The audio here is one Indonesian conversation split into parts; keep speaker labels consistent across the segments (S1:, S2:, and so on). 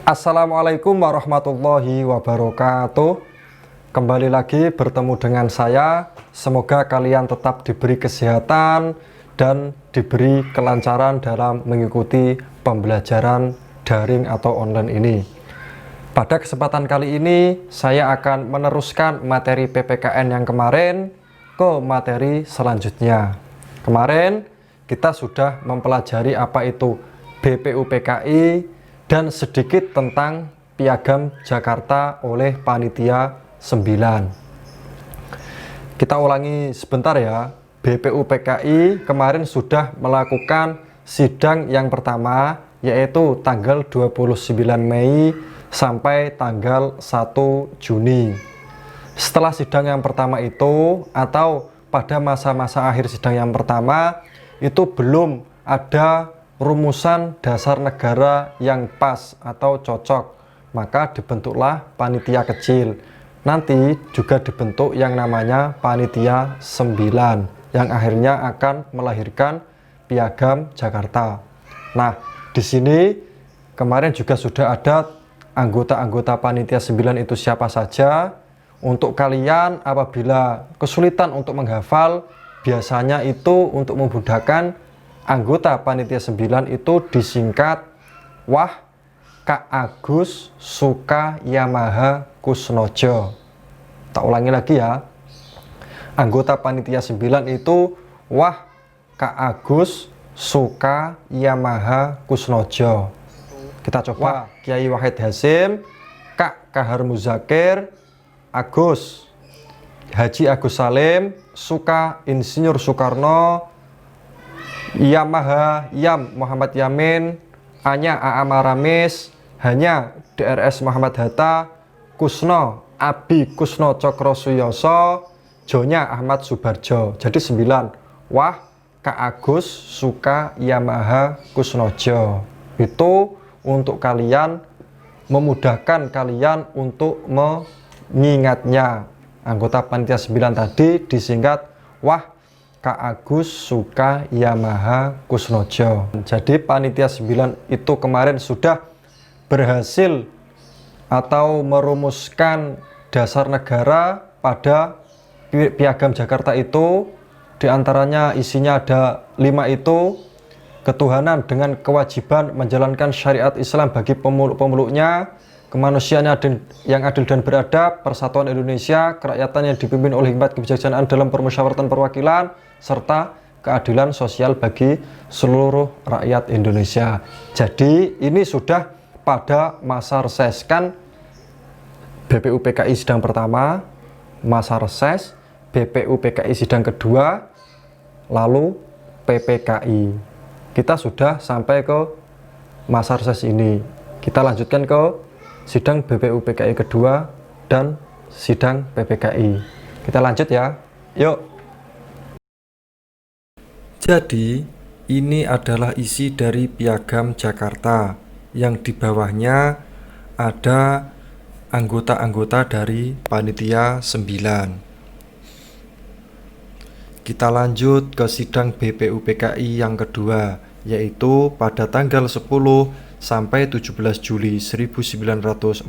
S1: Assalamualaikum warahmatullahi wabarakatuh. Kembali lagi bertemu dengan saya. Semoga kalian tetap diberi kesehatan dan diberi kelancaran dalam mengikuti pembelajaran daring atau online ini. Pada kesempatan kali ini saya akan meneruskan materi PPKN yang kemarin ke materi selanjutnya. Kemarin kita sudah mempelajari apa itu BPUPKI dan sedikit tentang Piagam Jakarta oleh Panitia 9. Kita ulangi sebentar ya. BPUPKI kemarin sudah melakukan sidang yang pertama, yaitu tanggal 29 Mei sampai tanggal 1 Juni. Setelah sidang yang pertama itu, atau pada masa-masa akhir sidang yang pertama, itu belum ada rumusan dasar negara yang pas atau cocok, maka dibentuklah panitia kecil. Nanti juga dibentuk yang namanya panitia 9 yang akhirnya akan melahirkan Piagam Jakarta. Nah, di sini kemarin juga sudah ada anggota-anggota panitia 9 itu siapa saja. Untuk kalian apabila kesulitan untuk menghafal, biasanya itu untuk memudahkan anggota panitia 9 itu disingkat Wah Kak Agus Suka Yamaha Kusnojo. Tak ulangi lagi ya. Anggota panitia 9 itu Wah Kak Agus Suka Yamaha Kusnojo. Kita coba. Kiai Wahid Hasim, Kak Kahar Muzakir, Agus Haji Agus Salim, Suka Insinyur Soekarno, Yamaha Yam Muhammad Yamin, Anya A.A. Maramis, Hanya DRS Muhammad Hatta, Kusno Abi Kusno Cokro Suyoso, Jonya Ahmad Subarjo. Jadi 9. Wah Kak Agus Suka Yamaha Kusnojo. Itu untuk kalian, memudahkan kalian untuk mengingatnya. Anggota panitia 9 tadi disingkat Wah Kak Agus Suka Yamaha Kusnojo. Jadi panitia 9 itu kemarin sudah berhasil atau merumuskan dasar negara pada Piagam Jakarta itu. Di antaranya isinya ada 5 itu: ketuhanan dengan kewajiban menjalankan syariat Islam bagi pemeluk-pemeluknya, kemanusiaan yang adil dan beradab, persatuan Indonesia, kerakyatan yang dipimpin oleh hikmat kebijaksanaan dalam permusyawaratan perwakilan, serta keadilan sosial bagi seluruh rakyat Indonesia. Jadi ini sudah pada masa reses, kan BPUPKI sidang pertama, masa reses, BPUPKI sidang kedua, lalu PPKI. Kita sudah sampai ke masa reses ini. Kita lanjutkan ke sidang BPUPKI kedua dan sidang PPKI. Kita lanjut ya. Yuk. Jadi, ini adalah isi dari Piagam Jakarta yang di bawahnya ada anggota-anggota dari panitia 9. Kita lanjut ke sidang BPUPKI yang kedua, yaitu pada tanggal 10 sampai 17 Juli 1945.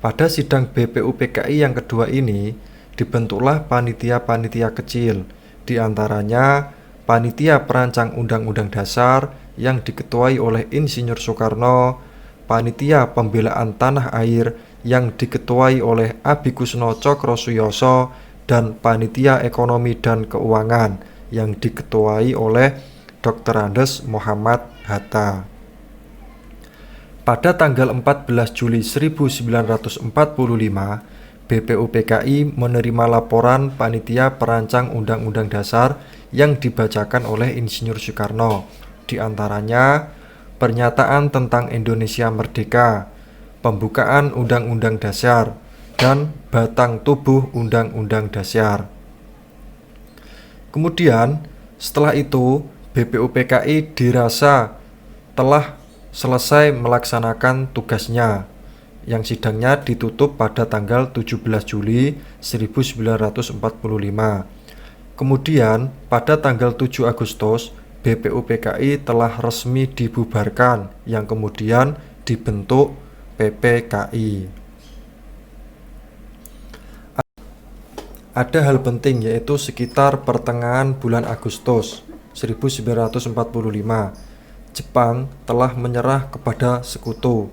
S1: Pada sidang BPUPKI yang kedua ini dibentuklah panitia-panitia kecil, di antaranya panitia perancang Undang-Undang Dasar yang diketuai oleh Insinyur Soekarno, panitia pembelaan tanah air yang diketuai oleh Abi Kusno Cokro Suyoso, dan panitia ekonomi dan keuangan yang diketuai oleh Dr. Andes Muhammad Hatta. Pada tanggal 14 Juli 1945, BPUPKI menerima laporan panitia perancang Undang-Undang Dasar yang dibacakan oleh Insinyur Soekarno, di antaranya pernyataan tentang Indonesia Merdeka, pembukaan Undang-Undang Dasar, dan batang tubuh Undang-Undang Dasar. Kemudian setelah itu BPUPKI dirasa telah selesai melaksanakan tugasnya, yang sidangnya ditutup pada tanggal 17 Juli 1945. Kemudian pada tanggal 7 Agustus BPUPKI telah resmi dibubarkan, yang kemudian dibentuk PPKI. Ada hal penting, yaitu sekitar pertengahan bulan Agustus 1945, Jepang telah menyerah kepada sekutu.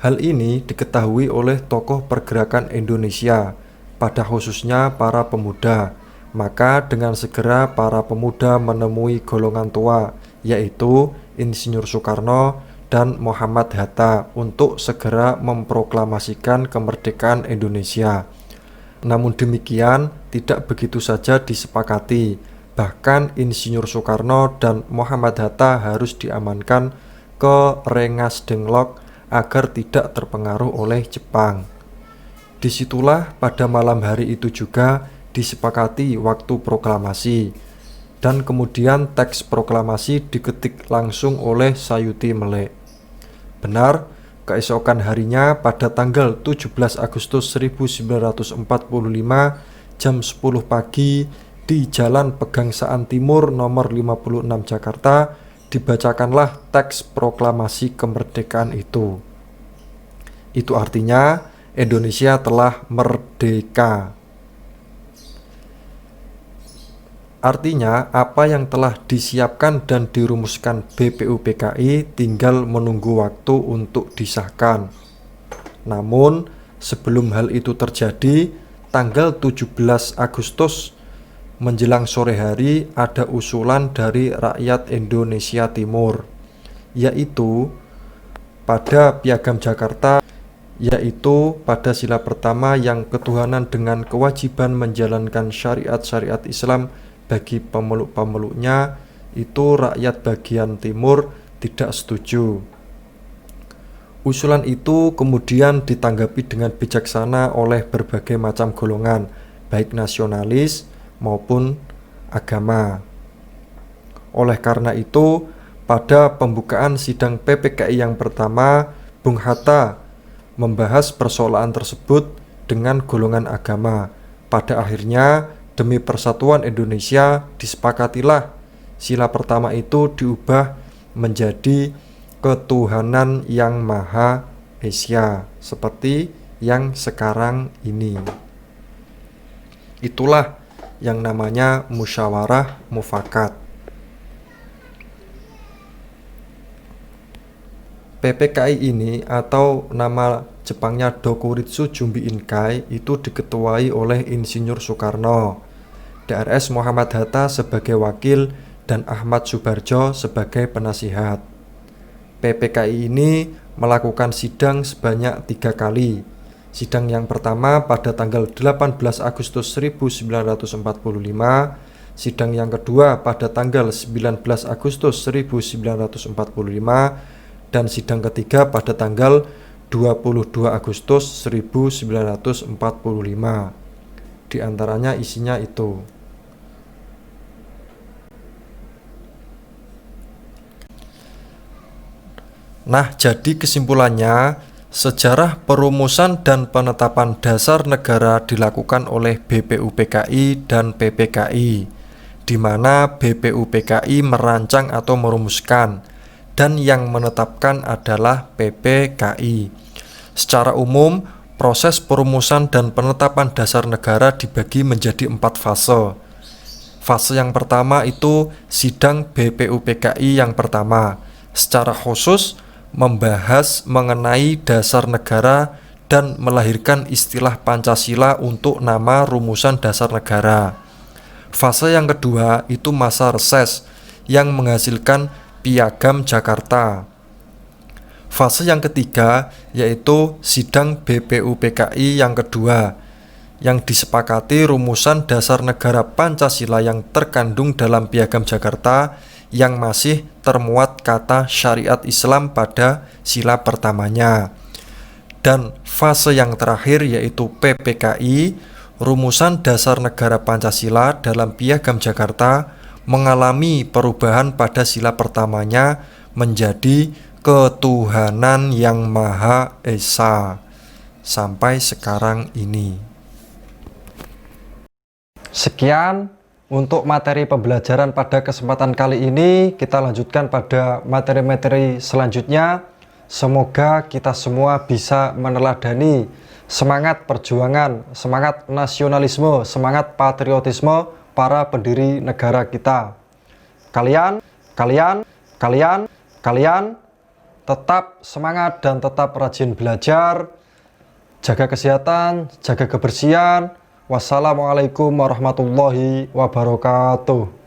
S1: Hal ini diketahui oleh tokoh pergerakan Indonesia, pada khususnya para pemuda. Maka dengan segera para pemuda menemui golongan tua, yaitu Insinyur Soekarno dan Muhammad Hatta, untuk segera memproklamasikan kemerdekaan Indonesia. Namun demikian tidak begitu saja disepakati. Bahkan Insinyur Soekarno dan Muhammad Hatta harus diamankan ke Rengas Dengklok agar tidak terpengaruh oleh Jepang. Disitulah pada malam hari itu juga disepakati waktu proklamasi, dan kemudian teks proklamasi diketik langsung oleh Sayuti Melek. Benar, keesokan harinya pada tanggal 17 Agustus 1945 jam 10 pagi di Jalan Pegangsaan Timur nomor 56 Jakarta dibacakanlah teks proklamasi kemerdekaan itu. Itu artinya Indonesia telah merdeka. Artinya apa yang telah disiapkan dan dirumuskan BPUPKI tinggal menunggu waktu untuk disahkan. Namun sebelum hal itu terjadi, tanggal 17 Agustus menjelang sore hari ada usulan dari rakyat Indonesia Timur, yaitu pada Piagam Jakarta, yaitu pada sila pertama yang ketuhanan dengan kewajiban menjalankan syariat-syariat Islam bagi pemeluk-pemeluknya, itu rakyat bagian timur tidak setuju. Usulan itu kemudian ditanggapi dengan bijaksana oleh berbagai macam golongan, baik nasionalis maupun agama. Oleh karena itu, pada pembukaan sidang PPKI yang pertama, Bung Hatta membahas persoalan tersebut dengan golongan agama. Pada akhirnya, demi persatuan Indonesia, disepakatilah sila pertama itu diubah menjadi ketuhanan yang Maha Esa, seperti yang sekarang ini. Itulah yang namanya musyawarah mufakat. PPKI ini atau nama Jepangnya Dokuritsu Jumbi Inkai itu diketuai oleh Insinyur Soekarno, DRS Muhammad Hatta sebagai wakil, dan Ahmad Subarjo sebagai penasihat. PPKI ini melakukan sidang sebanyak 3 kali. Sidang yang pertama pada tanggal 18 Agustus 1945, sidang yang kedua pada tanggal 19 Agustus 1945, dan sidang ketiga pada tanggal 22 Agustus 1945. Di antaranya isinya itu. Nah, jadi kesimpulannya, sejarah perumusan dan penetapan dasar negara dilakukan oleh BPUPKI dan PPKI, di mana BPUPKI merancang atau merumuskan, dan yang menetapkan adalah PPKI. Secara umum, proses perumusan dan penetapan dasar negara dibagi menjadi 4 fase. Fase yang pertama itu sidang BPUPKI yang pertama, secara khusus membahas mengenai dasar negara dan melahirkan istilah Pancasila untuk nama rumusan dasar negara. Fase yang kedua itu masa reses yang menghasilkan Piagam Jakarta. Fase yang ketiga yaitu sidang BPUPKI yang kedua, yang disepakati rumusan dasar negara Pancasila yang terkandung dalam Piagam Jakarta yang masih termuat kata syariat Islam pada sila pertamanya. Dan fase yang terakhir yaitu PPKI, rumusan dasar negara Pancasila dalam Piagam Jakarta mengalami perubahan pada sila pertamanya menjadi ketuhanan yang Maha Esa sampai sekarang ini. Sekian untuk materi pembelajaran pada kesempatan kali ini. Kita lanjutkan pada materi-materi selanjutnya. Semoga kita semua bisa meneladani semangat perjuangan, semangat nasionalisme, semangat patriotisme para pendiri negara kita. Kalian tetap semangat dan tetap rajin belajar, jaga kesehatan, jaga kebersihan. Wassalamualaikum warahmatullahi wabarakatuh.